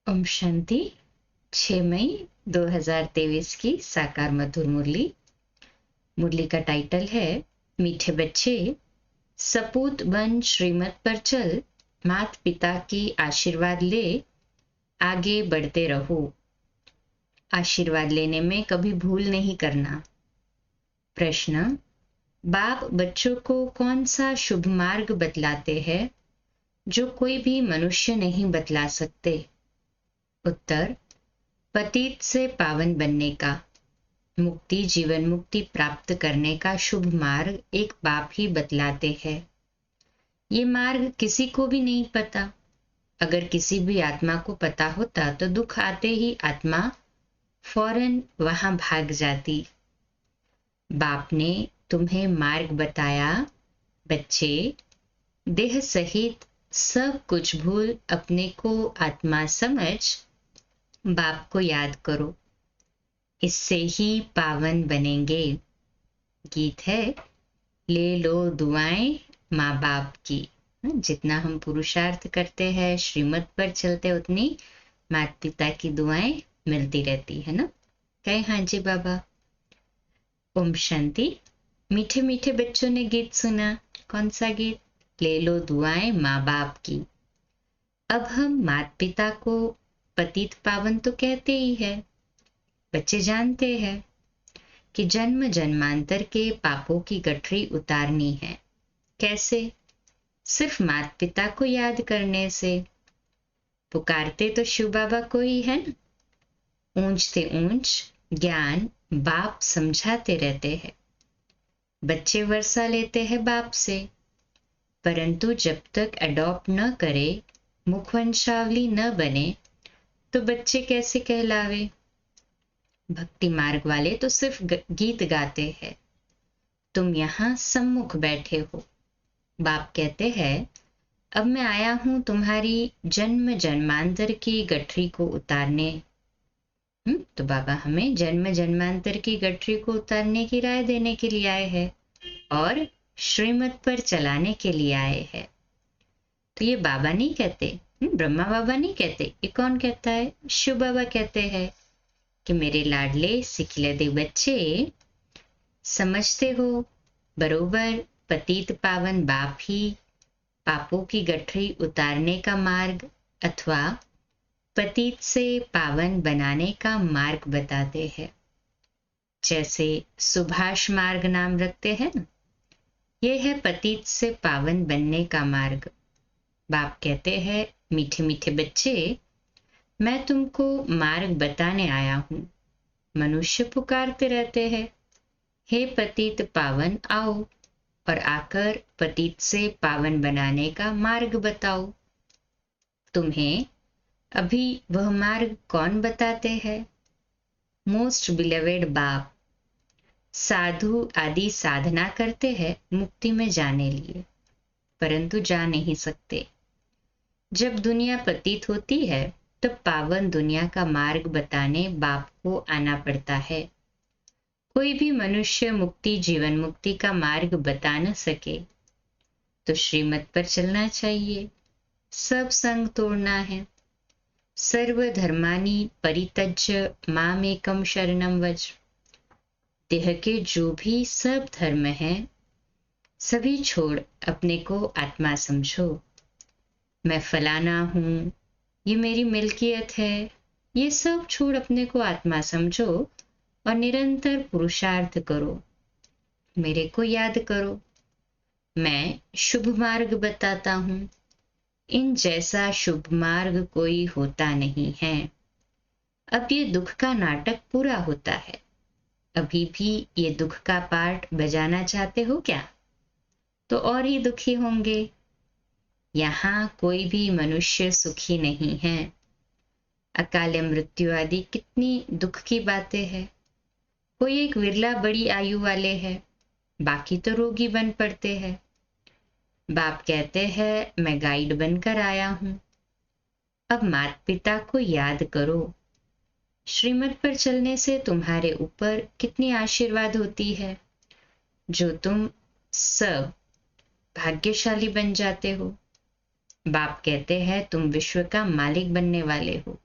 ओम शांति। 6 मई 2023 की साकार मधुर मुरली। मुरली का टाइटल है मीठे बच्चे, सपूत बन श्रीमत पर चल, मात पिता की आशीर्वाद ले, आगे बढ़ते रहो। आशीर्वाद लेने में कभी भूल नहीं करना। प्रश्न: बाप बच्चों को कौन सा शुभ मार्ग बतलाते हैं जो कोई भी मनुष्य नहीं बतला सकते? उत्तर: पतित से पावन बनने का, मुक्ति जीवन मुक्ति प्राप्त करने का शुभ मार्ग एक बाप ही बतलाते हैं। ये मार्ग किसी को भी नहीं पता। अगर किसी भी आत्मा को पता होता तो दुख आते ही आत्मा फौरन वहां भाग जाती। बाप ने तुम्हें मार्ग बताया। बच्चे, देह सहित सब कुछ भूल अपने को आत्मा समझ बाप को याद करो, इससे ही पावन बनेंगे। गीत है, ले लो दुआएं माँ बाप की। जितना हम पुरुषार्थ करते हैं, श्रीमत पर चलते, उतनी माता पिता की दुआएं मिलती रहती है ना। कहे हाँ जी बाबा। ओम शांति। मीठे मीठे बच्चों ने गीत सुना। कौन सा गीत? ले लो दुआएं माँ बाप की। अब हम माता पिता को पतित पावन तो कहते ही है। बच्चे जानते हैं कि जन्म जन्मांतर के पापों की गठरी उतारनी है। कैसे? सिर्फ माता पिता को याद करने से। पुकारते तो शिव बाबा को ही है ना। ऊंच से ऊंच ज्ञान बाप समझाते रहते हैं। बच्चे वर्षा लेते हैं बाप से, परंतु जब तक अडॉप्ट न करे, मुखवंशावली न बने, तो बच्चे कैसे कहलावे? भक्ति मार्ग वाले तो सिर्फ गीत गाते हैं। तुम यहाँ सम्मुख बैठे हो। बाप कहते हैं, अब मैं आया हूं तुम्हारी जन्म जन्मांतर की गठरी को उतारने। तो बाबा हमें जन्म जन्मांतर की गठरी को उतारने की राय देने के लिए आए हैं और श्रीमत पर चलाने के लिए आए हैं। तो ये बाबा नहीं कहते, ब्रह्मा बाबा नहीं कहते। ये कौन कहता है? शिव बाबा कहते हैं कि मेरे लाडले सिखले दे बच्चे, समझते हो बरोबर पतित पावन बाप ही पापों की गठरी उतारने का मार्ग अथवा पतित से पावन बनाने का मार्ग बताते हैं। जैसे सुभाष मार्ग नाम रखते हैं ना, यह है पतित से पावन बनने का मार्ग। बाप कहते हैं, मीठे मीठे बच्चे, मैं तुमको मार्ग बताने आया हूं। मनुष्य पुकारते रहते हैं, हे पतित पावन आओ, और आकर पतित से पावन बनाने का मार्ग बताओ। तुम्हें अभी वह मार्ग कौन बताते हैं? मोस्ट बिलवेड बाप। साधु आदि साधना करते हैं मुक्ति में जाने लिए, परंतु जा नहीं सकते। जब दुनिया पतित होती है, तब पावन दुनिया का मार्ग बताने बाप को आना पड़ता है। कोई भी मनुष्य मुक्ति जीवन मुक्ति का मार्ग बता न सके तो श्रीमत पर चलना चाहिए। सब संग तोड़ना है। सर्वधर्मानि परित्यज्य मामेकं शरणं व्रज। देह के जो भी सब धर्म हैं, सभी छोड़ अपने को आत्मा समझो। मैं फलाना हूं, ये मेरी मिल्कियत है, ये सब छोड़ अपने को आत्मा समझो और निरंतर पुरुषार्थ करो। मेरे को याद करो। मैं शुभ मार्ग बताता हूं। इन जैसा शुभ मार्ग कोई होता नहीं है। अब ये दुख का नाटक पूरा होता है। अभी भी ये दुख का पार्ट बजाना चाहते हो क्या? तो और ही दुखी होंगे। यहाँ कोई भी मनुष्य सुखी नहीं है। अकाल मृत्यु आदि कितनी दुख की बातें हैं। कोई एक विरला बड़ी आयु वाले हैं, बाकी तो रोगी बन पड़ते हैं। बाप कहते हैं, मैं गाइड बनकर आया हूं। अब माता पिता को याद करो। श्रीमत पर चलने से तुम्हारे ऊपर कितनी आशीर्वाद होती है, जो तुम सब भाग्यशाली बन जाते हो। बाप कहते हैं, तुम विश्व का मालिक बनने वाले हो।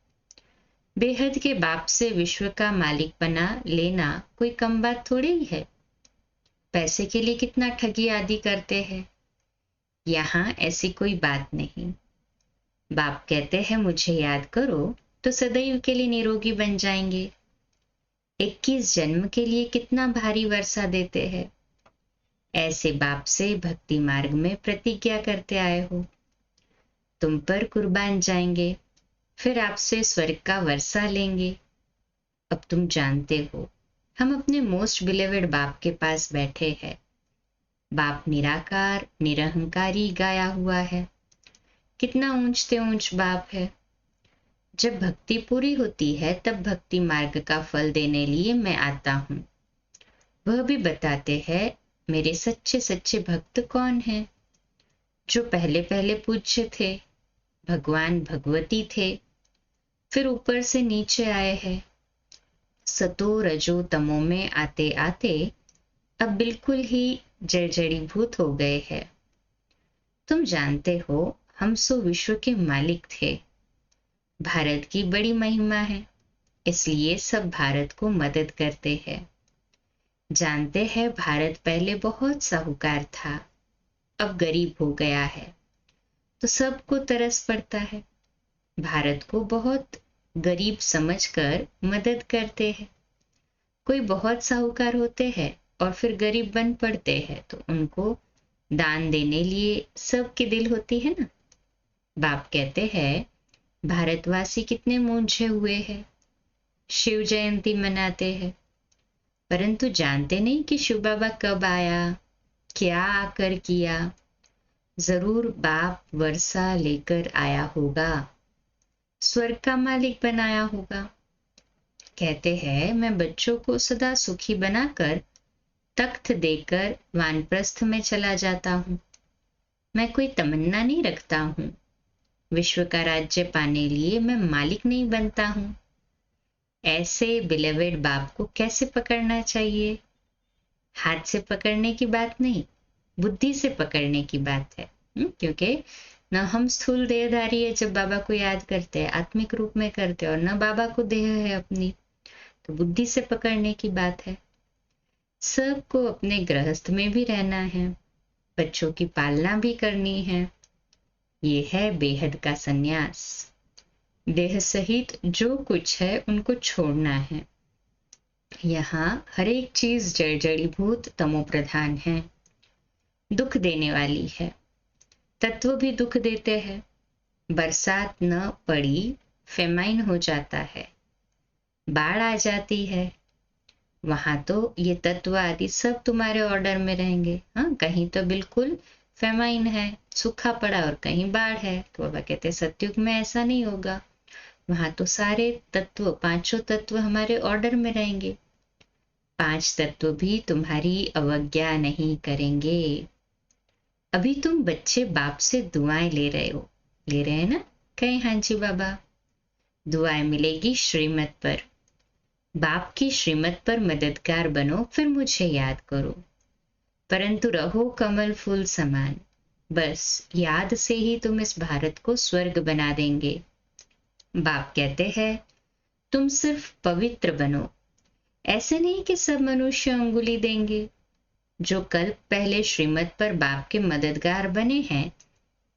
बेहद के बाप से विश्व का मालिक बना लेना कोई कम बात थोड़ी ही है। पैसे के लिए कितना ठगी आदि करते हैं, यहाँ ऐसी कोई बात नहीं। बाप कहते हैं मुझे याद करो तो सदैव के लिए निरोगी बन जाएंगे। 21 जन्म के लिए कितना भारी वर्षा देते हैं। ऐसे बाप से भक्ति मार्ग में प्रतिज्ञा करते आए हो, तुम पर कुर्बान जाएंगे, फिर आपसे स्वर्ग का वर्षा लेंगे। अब तुम जानते हो हम अपने मोस्ट बिलीवेड बाप के पास बैठे हैं। बाप निराकार निरहंकारी गाया हुआ है। कितना ऊंचते ऊंच बाप है। जब भक्ति पूरी होती है तब भक्ति मार्ग का फल देने लिए मैं आता हूँ। वह भी बताते हैं मेरे सच्चे सच्चे भक्त कौन हैं, जो पहले पहले पूज्य थे, भगवान भगवती थे, फिर ऊपर से नीचे आए हैं। सतो रजो तमो में आते आते अब बिल्कुल ही जड़ीभूत हो गए हैं। तुम जानते हो हम सो विश्व के मालिक थे। भारत की बड़ी महिमा है, इसलिए सब भारत को मदद करते हैं। जानते हैं भारत पहले बहुत साहूकार था, अब गरीब हो गया है, तो सबको तरस पड़ता है। भारत को बहुत गरीब समझकर मदद करते हैं। कोई बहुत साहूकार होते हैं और फिर गरीब बन पड़ते हैं तो उनको दान देने लिए सबकी दिल होती है ना। बाप कहते हैं भारतवासी कितने मूंझे हुए हैं, शिव जयंती मनाते हैं, परंतु जानते नहीं कि शिव बाबा कब आया, क्या आकर किया। जरूर बाप वर्षा लेकर आया होगा, स्वर्ग का मालिक बनाया होगा। कहते हैं मैं बच्चों को सदा सुखी बनाकर तख्त देकर वानप्रस्थ में चला जाता हूँ। मैं कोई तमन्ना नहीं रखता हूँ। विश्व का राज्य पाने लिए मैं मालिक नहीं बनता हूँ। ऐसे बिलेवेड बाप को कैसे पकड़ना चाहिए? हाथ से पकड़ने की बात नहीं, बुद्धि से पकड़ने की बात है। क्योंकि न हम स्थूल देहधारी है, जब बाबा को याद करते हैं आत्मिक रूप में करते हैं, और न बाबा को देह है अपनी, तो बुद्धि से पकड़ने की बात है। सबको अपने गृहस्थ में भी रहना है, बच्चों की पालना भी करनी है। ये है बेहद का सन्यास। देह सहित जो कुछ है उनको छोड़ना है। यहाँ हर एक चीज जड़ीभूत तमो प्रधान है, दुख देने वाली है। तत्व भी दुख देते हैं। बरसात न पड़ी, फेमाइन हो जाता है, बाढ़ आ जाती है, वहां तो ये तत्व आदि सब तुम्हारे ऑर्डर में रहेंगे। हाँ, कहीं तो बिल्कुल फेमाइन है, सूखा पड़ा, और कहीं बाढ़ है। तो बाबा कहते हैं सतयुग में ऐसा नहीं होगा, वहां तो सारे तत्व, पांचों तत्व हमारे ऑर्डर में रहेंगे। 5 तत्व भी तुम्हारी अवज्ञा नहीं करेंगे। अभी तुम बच्चे बाप से दुआएं ले रहे हो, ले रहे हैं ना? कहीं हाँ जी बाबा। दुआएं मिलेगी श्रीमत पर। बाप की श्रीमत पर मददगार बनो, फिर मुझे याद करो, परंतु रहो कमल फूल समान। बस याद से ही तुम इस भारत को स्वर्ग बना देंगे। बाप कहते हैं तुम सिर्फ पवित्र बनो। ऐसे नहीं कि सब मनुष्य अंगुली देंगे। जो कल्प पहले श्रीमत पर बाप के मददगार बने हैं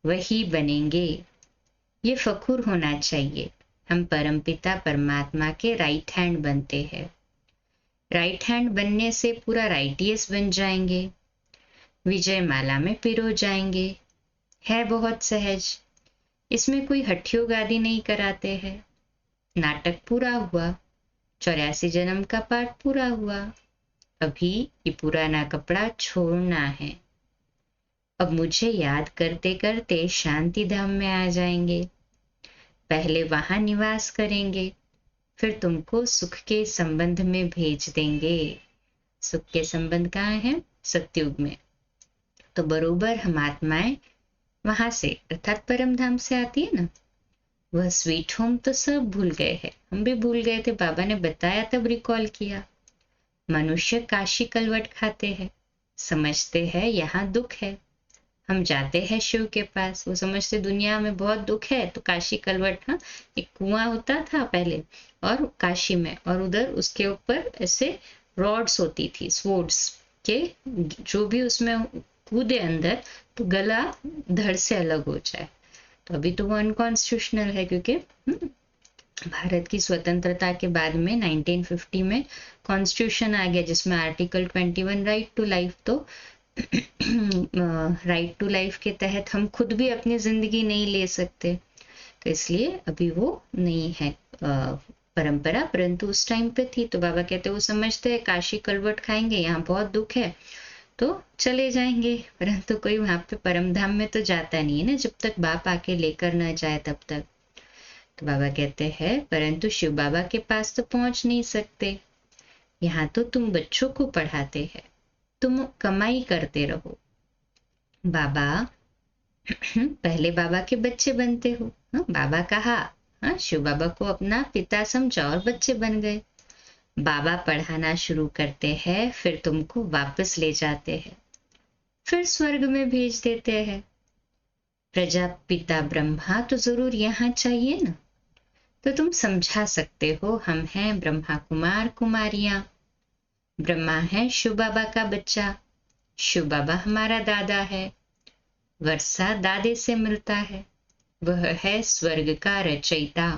वही बनेंगे। ये फखुर होना चाहिए, हम परमपिता परमात्मा के राइट हैंड बनते हैं। राइट हैंड बनने से पूरा राइटियस बन जाएंगे, विजय माला में पिरो जाएंगे। है बहुत सहज, इसमें कोई हठयोग आदि नहीं कराते हैं। नाटक पूरा हुआ, 84 जन्म का पाठ पूरा हुआ। अभी ये पुराना कपड़ा छोड़ना है। अब मुझे याद करते करते शांति धाम में आ जाएंगे। पहले वहां निवास करेंगे, फिर तुमको सुख के संबंध में भेज देंगे। सुख के संबंध कहाँ है? सतयुग में। तो बरोबर हम आत्माएं वहां से अर्थात परम धाम से आती है ना। वह स्वीट होम तो सब भूल गए हैं, हम भी भूल गए थे, बाबा ने बताया तब रिकॉल किया। मनुष्य काशी कलवट खाते हैं, समझते हैं यहाँ दुख है। हम जाते हैं शिव के पास, वो समझते दुनिया में बहुत दुख है, तो काशी कलवट, हाँ, एक कुआं होता था पहले और काशी में, और उधर उसके ऊपर ऐसे रॉड्स होती थी, स्वॉर्ड्स के, जो भी उसमें कूदे अंदर तो गला धड़ से अलग हो जाए। तो अभी तो वो अनकॉन्स्टिट्यूशनल है, क्योंकि भारत की स्वतंत्रता के बाद में 1950 में कॉन्स्टिट्यूशन आ गया, जिसमें आर्टिकल 21 राइट टू लाइफ, तो राइट टू लाइफ के तहत हम खुद भी अपनी जिंदगी नहीं ले सकते, तो इसलिए अभी वो नहीं है परंपरा, परंतु उस टाइम पे थी। तो बाबा कहते वो समझते हैं काशी कलवट खाएंगे, यहाँ बहुत दुख है तो चले जाएंगे, परंतु कोई वहां पे परम धाम में तो जाता नहीं है ना, जब तक बाप आके लेकर न जाए तब तक। तो बाबा कहते हैं परंतु शिव बाबा के पास तो पहुंच नहीं सकते, यहाँ तो तुम बच्चों को पढ़ाते हैं, तुम कमाई करते रहो। बाबा पहले बाबा के बच्चे बनते हो, हाँ, बाबा कहा, हाँ, शिव बाबा को अपना पिता समझा और बच्चे बन गए। बाबा पढ़ाना शुरू करते हैं, फिर तुमको वापस ले जाते हैं, फिर स्वर्ग में भेज देते हैं। प्रजापिता ब्रह्मा तो जरूर यहाँ चाहिए ना, तो तुम समझा सकते हो हम हैं ब्रह्मा कुमार कुमारियां। ब्रह्मा है शिव बाबा का बच्चा, शिव बाबा हमारा दादा है, वर्षा दादे से मिलता है, वह है स्वर्ग का रचयिता,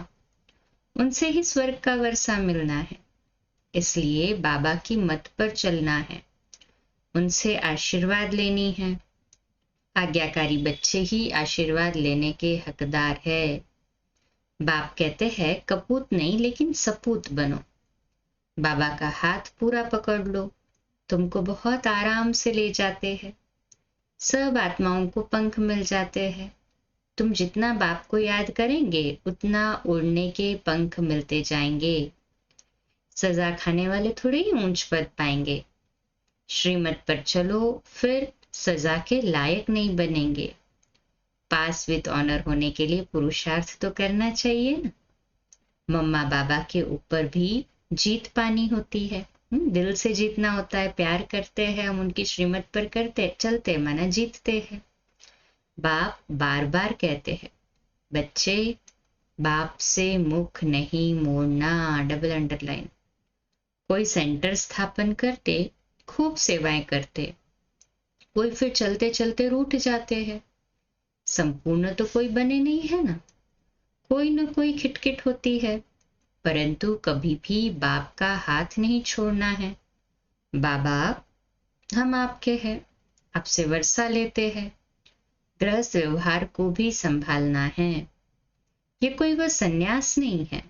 उनसे ही स्वर्ग का वर्षा मिलना है, इसलिए बाबा की मत पर चलना है, उनसे आशीर्वाद लेनी है। आज्ञाकारी बच्चे ही आशीर्वाद लेने के हकदार है। बाप कहते हैं कपूत नहीं लेकिन सपूत बनो, बाबा का हाथ पूरा पकड़ लो, तुमको बहुत आराम से ले जाते हैं, सब आत्माओं को पंख मिल जाते हैं। तुम जितना बाप को याद करेंगे उतना उड़ने के पंख मिलते जाएंगे। सजा खाने वाले थोड़े ही ऊंच पद पाएंगे, श्रीमत पर चलो फिर सजा के लायक नहीं बनेंगे। पास विद ऑनर होने के लिए पुरुषार्थ तो करना चाहिए ना। मम्मा बाबा के ऊपर भी जीत पानी होती है, दिल से जीतना होता है, प्यार करते हैं हम, उनकी श्रीमत पर करते चलते माना जीतते हैं। बाप बार बार कहते हैं बच्चे बाप से मुख नहीं मोड़ना, डबल अंडरलाइन। कोई सेंटर स्थापन करते, खूब सेवाएं करते, कोई फिर चलते चलते रूठ जाते हैं। संपूर्ण तो कोई बने नहीं है ना, कोई न कोई खिटखिट होती है, परंतु कभी भी बाप का हाथ नहीं छोड़ना है। बाबा हम आपके हैं, आपसे वर्षा लेते हैं, गृहस्थ व्यवहार को भी संभालना है। ये कोई वह सन्यास नहीं है,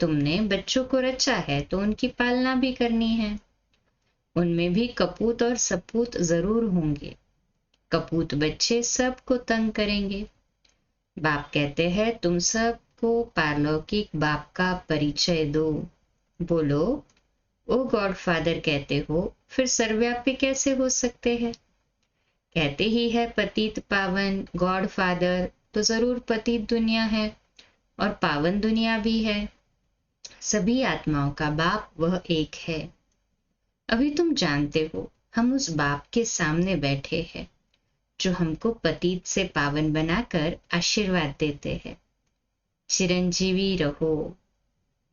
तुमने बच्चों को रचा है तो उनकी पालना भी करनी है। उनमें भी कपूत और सपूत जरूर होंगे, कपूत बच्चे सबको तंग करेंगे। बाप कहते हैं तुम सबको पारलौकिक बाप का परिचय दो। बोलो ओ गॉड फादर कहते हो, फिर सर्वव्यापी कैसे हो सकते हैं? कहते ही है पतित पावन गॉड फादर, तो जरूर पतित दुनिया है और पावन दुनिया भी है। सभी आत्माओं का बाप वह एक है। अभी तुम जानते हो हम उस बाप के सामने बैठे हैं जो हमको पतित से पावन बनाकर आशीर्वाद देते हैं। चिरंजीवी रहो,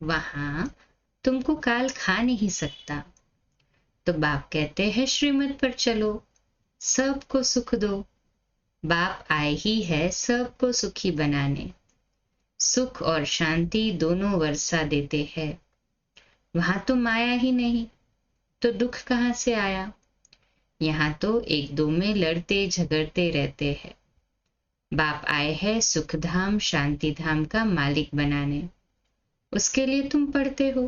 वहां तुमको काल खा नहीं सकता। तो बाप कहते हैं श्रीमत पर चलो, सबको सुख दो। बाप आए ही है सबको सुखी बनाने, सुख और शांति दोनों वर्षा देते हैं। वहां तो माया ही नहीं, तो दुख कहाँ से आया? यहाँ तो एक दो में लड़ते झगड़ते रहते हैं। बाप आए हैं सुखधाम शांति धाम का मालिक बनाने, उसके लिए तुम पढ़ते हो।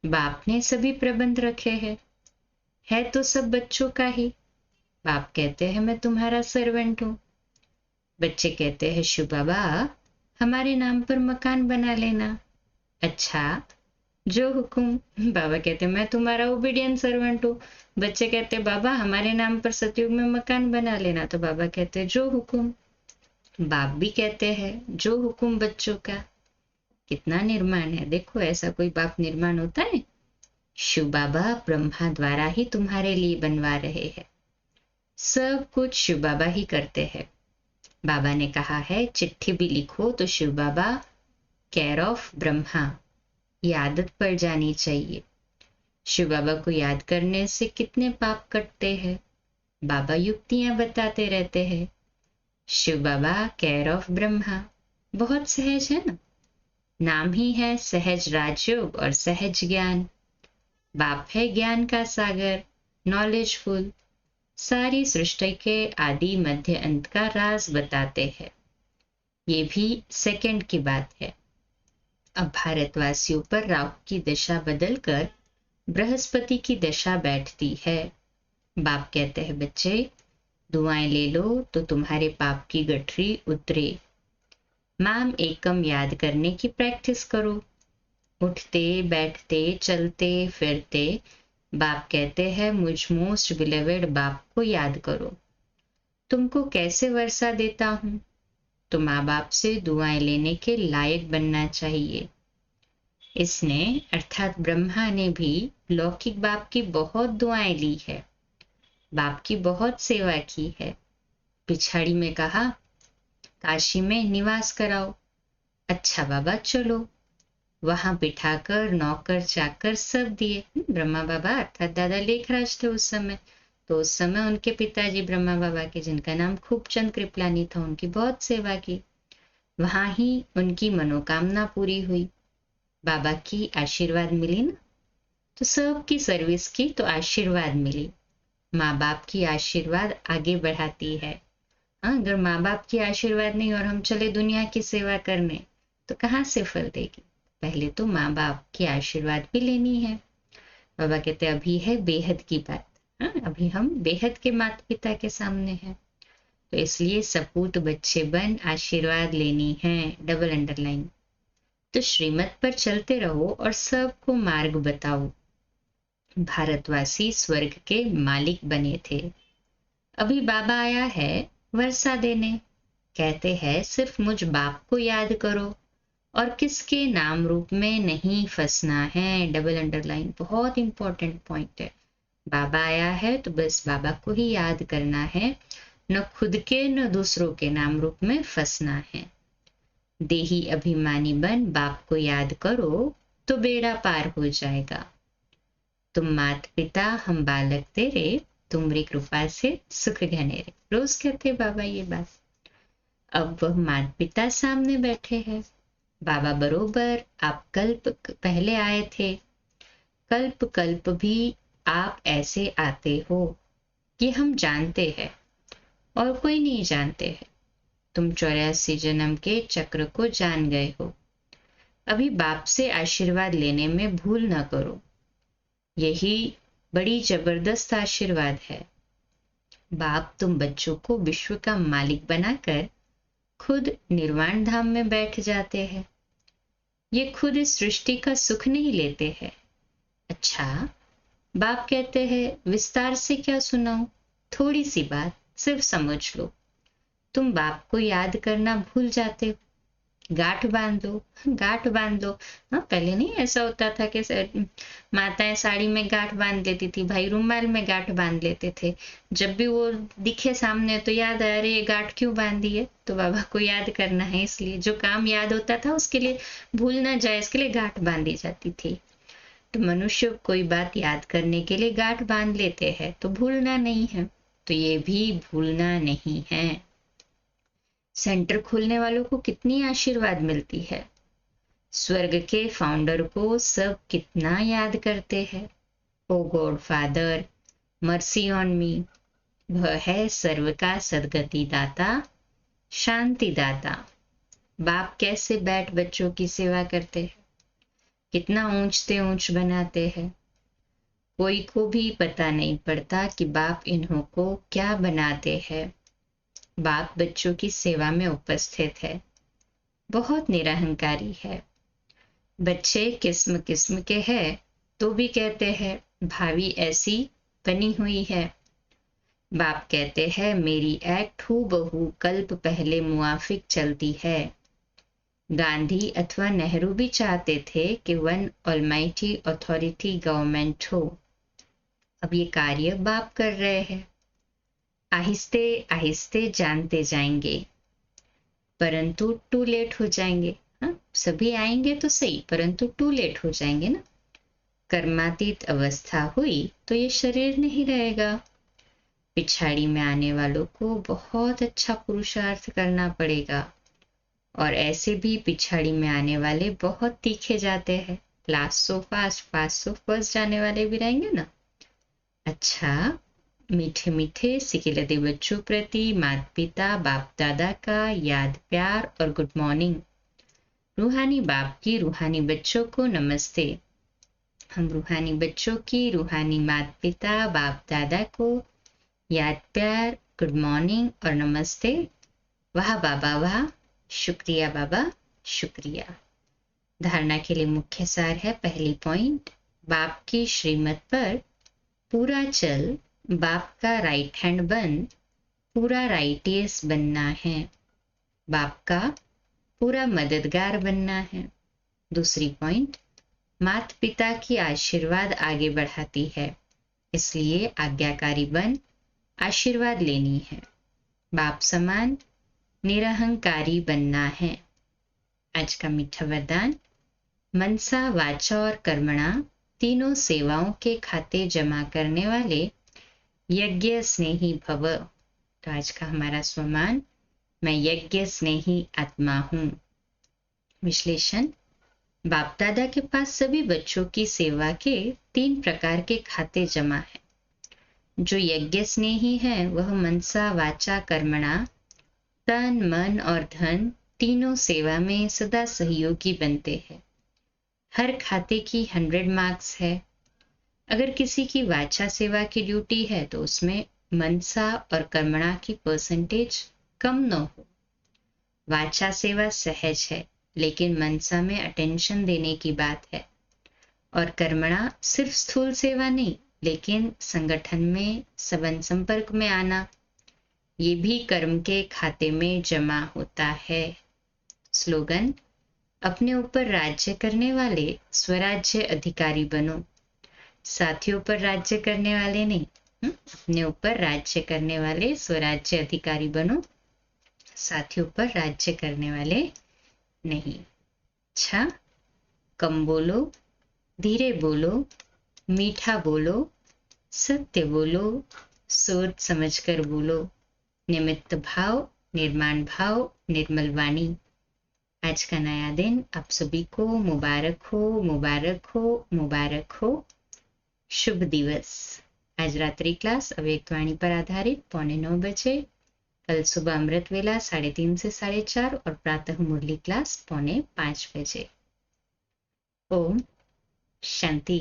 बाप ने सभी प्रबंध रखे हैं, है तो सब बच्चों का ही। बाप कहते हैं मैं तुम्हारा सर्वेंट हूँ। बच्चे कहते हैं शिव बाबा हमारे नाम पर मकान बना लेना। अच्छा जो हुक्म। बाबा कहते मैं तुम्हारा ओबीडियंट सर्वेंट हूँ। बच्चे कहते बाबा हमारे नाम पर सतयुग में मकान बना लेना। तो बाबा कहते जो हुक्म। बाप भी कहते हैं जो हुक्म बच्चों का। कितना निर्माण है, देखो ऐसा कोई बाप निर्माण होता है? शिव बाबा ब्रह्मा द्वारा ही तुम्हारे लिए बनवा रहे हैं। सब कुछ शिव बाबा ही करते हैं। बाबा ने कहा है चिट्ठी भी लिखो तो शिव बाबा केयर ऑफ ब्रह्मा, ये आदत पड़ जानी चाहिए। शिव बाबा को याद करने से कितने पाप कटते हैं, बाबा युक्तियां बताते रहते हैं। शिव बाबा केयर ऑफ ब्रह्मा, बहुत सहज है ना, नाम ही है सहज राजयोग और सहज ज्ञान। बाप है ज्ञान का सागर, नॉलेजफुल, सारी सृष्टि के आदि मध्य अंत का राज बताते हैं। ये भी सेकंड की बात है। अब भारतवासियों पर राहु की दशा बदलकर बृहस्पति की दशा बैठती है। बाप कहते हैं बच्चे दुआएं ले लो तो तुम्हारे पाप की गठरी उतरे। माम एकम याद करने की प्रैक्टिस करो। उठते बैठते चलते फिरते बाप कहते हैं मुझ मोस्ट बिलीवेड बाप को याद करो। तुमको कैसे वर्षा देता हूं, तो माँ बाप से दुआएं लेने के लायक बनना चाहिए। इसने अर्थात ब्रह्मा ने भी लौकिक बाप की बहुत दुआएं ली है, बाप की बहुत सेवा की है। पिछाड़ी में कहा काशी में निवास कराओ। अच्छा बाबा चलो, वहां बिठाकर नौकर चाकर सब दिए। ब्रह्मा बाबा अर्थात दादा लेखराज थे उस समय, तो उस समय उनके पिताजी ब्रह्मा बाबा के जिनका नाम खूबचंद कृपलानी था, उनकी बहुत सेवा की। वहां ही उनकी मनोकामना पूरी हुई, बाबा की आशीर्वाद मिली ना, तो सबकी सर्विस की तो आशीर्वाद मिली। माँ बाप की आशीर्वाद आगे बढ़ाती है। हाँ, अगर माँ बाप की आशीर्वाद नहीं और हम चले दुनिया की सेवा करने तो कहाँ से फल देगी। पहले तो माँ बाप की आशीर्वाद भी लेनी है। बाबा कहते अभी है बेहद की बात। हाँ, अभी हम बेहद के माता पिता के सामने हैं, तो इसलिए सपूत बच्चे बन आशीर्वाद लेनी है, डबल अंडरलाइन। तो श्रीमत पर चलते रहो और सबको मार्ग बताओ। भारतवासी स्वर्ग के मालिक बने थे, अभी बाबा आया है वर्षा देने। कहते हैं सिर्फ मुझ बाप को याद करो और किसके नाम रूप में नहीं फंसना है, डबल अंडरलाइन, बहुत इंपॉर्टेंट पॉइंट है। बाबा आया है तो बस बाबा को ही याद करना है, न खुद के न दूसरों के नाम रूप में फंसना है। देही अभिमानी बन बाप को याद करो तो बेड़ा पार हो जाएगा। तुम मात पिता हम बालक तेरे, तुम्हारी कृपा से सुख घनेरे। रोज कहते बाबा ये बात। अब वह मात पिता सामने बैठे हैं। बाबा बरोबर आप कल्प पहले आए थे, कल्प कल्प भी आप ऐसे आते हो, ये हम जानते हैं और कोई नहीं जानते हैं। तुम 84 जन्म के चक्र को जान गए हो। अभी बाप से आशीर्वाद लेने में भूल ना करो, यही बड़ी जबरदस्त आशीर्वाद है। बाप तुम बच्चों को विश्व का मालिक बनाकर खुद निर्वाण धाम में बैठ जाते हैं। ये खुद इस सृष्टि का सुख नहीं लेते हैं। अच्छा, बाप कहते हैं विस्तार से क्या सुनाऊं, थोड़ी सी बात सिर्फ समझ लो। तुम बाप को याद करना भूल जाते हो, गांठ बांध लो, गांठ बांध लो। हाँ, पहले नहीं ऐसा होता था कि माताएं साड़ी में गांठ बांध लेती थी, भाई रुमाल में गांठ बांध लेते थे। जब भी वो दिखे सामने तो याद आया, अरे ये गांठ क्यों बांधी है, तो बाबा को याद करना है, इसलिए जो काम याद होता था उसके लिए भूल ना जाए इसके लिए गांठ बांधी जाती थी। तो मनुष्य कोई बात याद करने के लिए गांठ बांध लेते हैं तो भूलना नहीं है, तो ये भी भूलना नहीं है। सेंटर खोलने वालों को कितनी आशीर्वाद मिलती है। स्वर्ग के फाउंडर को सब कितना याद करते हैं। O God father, mercy on me. वह है सर्व का सदगति दाता, शांति दाता। बाप कैसे बैठ बच्चों की सेवा करते हैं, कितना ऊंचते ऊंच बनाते हैं। कोई को भी पता नहीं पड़ता कि बाप इन्हों को क्या बनाते हैं। बाप बच्चों की सेवा में उपस्थित है, बहुत निरहंकारी है। बच्चे किस्म किस्म के हैं तो भी कहते हैं भावी ऐसी बनी हुई है। बाप कहते हैं मेरी एक्ट हूबहू कल्प पहले मुआफिक चलती है। गांधी अथवा नेहरू भी चाहते थे कि वन ऑलमाइटी अथॉरिटी गवर्नमेंट हो। अब ये कार्य बाप कर रहे हैं। आहिस्ते आहिस्ते जानते जाएंगे, परंतु टू लेट हो जाएंगे। हाँ, सभी आएंगे तो सही, परंतु टू लेट हो जाएंगे ना। कर्मातीत अवस्था हुई तो ये शरीर नहीं रहेगा। पिछाड़ी में आने वालों को बहुत अच्छा पुरुषार्थ करना पड़ेगा, और ऐसे भी पिछाड़ी में आने वाले बहुत तीखे जाते हैं। Last so fast, fast so first जाने वाले भी रहेंगे ना। अच्छा, मीठे मीठे सिकिलते बच्चों प्रति माता पिता बाप दादा का याद प्यार और गुड मॉर्निंग। रूहानी बाप की रूहानी बच्चों को नमस्ते। हम रूहानी बच्चों की रूहानी माता पिता बाप दादा को याद प्यार, गुड मॉर्निंग और नमस्ते। वाह बाबा वाह, शुक्रिया बाबा शुक्रिया। धारणा के लिए मुख्य सार है, पहली पॉइंट, बाप की श्रीमत पर पूरा चल, बाप का राइट हैंड बन, पूरा राइटियस बनना है, बाप का पूरा मददगार बनना है। दूसरी पॉइंट, माता पिता की आशीर्वाद आगे बढ़ाती है, इसलिए आज्ञाकारी बन आशीर्वाद लेनी है। बाप समान निरहंकारी बनना है। आज का मीठा वरदान, मनसा वाचा और कर्मणा तीनों सेवाओं के खाते जमा करने वाले यज्ञ स्नेही भव। तो आज का हमारा स्वमान, मैं यज्ञ स्नेही आत्मा हूँ। विश्लेषण, बाप दादा के पास सभी बच्चों की सेवा के 3 प्रकार के खाते जमा है। जो यज्ञ स्नेही है वह मनसा वाचा कर्मणा, तन मन और धन तीनों सेवा में सदा सहयोगी बनते हैं। हर खाते की 100 मार्क्स है। अगर किसी की वाचा सेवा की ड्यूटी है तो उसमें मनसा और कर्मणा की परसेंटेज कम न हो। वाचा सेवा सहज है, लेकिन मनसा में अटेंशन देने की बात है। और कर्मणा सिर्फ स्थूल सेवा नहीं, लेकिन संगठन में सबन संपर्क में आना, ये भी कर्म के खाते में जमा होता है। स्लोगन, अपने ऊपर राज्य करने वाले स्वराज्य अधिकारी बनो। साथियों पर राज्य करने वाले नहीं, अपने ऊपर राज्य करने वाले स्वराज्य अधिकारी बनो, साथियों पर राज्य करने वाले नहीं। अच्छा, कम बोलो, धीरे बोलो, मीठा बोलो, सत्य बोलो, सोच समझकर बोलो, निमित्त भाव, निर्माण भाव, निर्मल वाणी। आज का नया दिन आप सभी को मुबारक हो, मुबारक हो, मुबारक हो। शुभ दिवस। आज रात्रि क्लास अव्यक्तवाणी पर आधारित 8:45 बजे, कल सुबह अमृत वेला 3:30 से 4:30 और प्रातः मुरली क्लास 4:45 बजे। ओम शांति।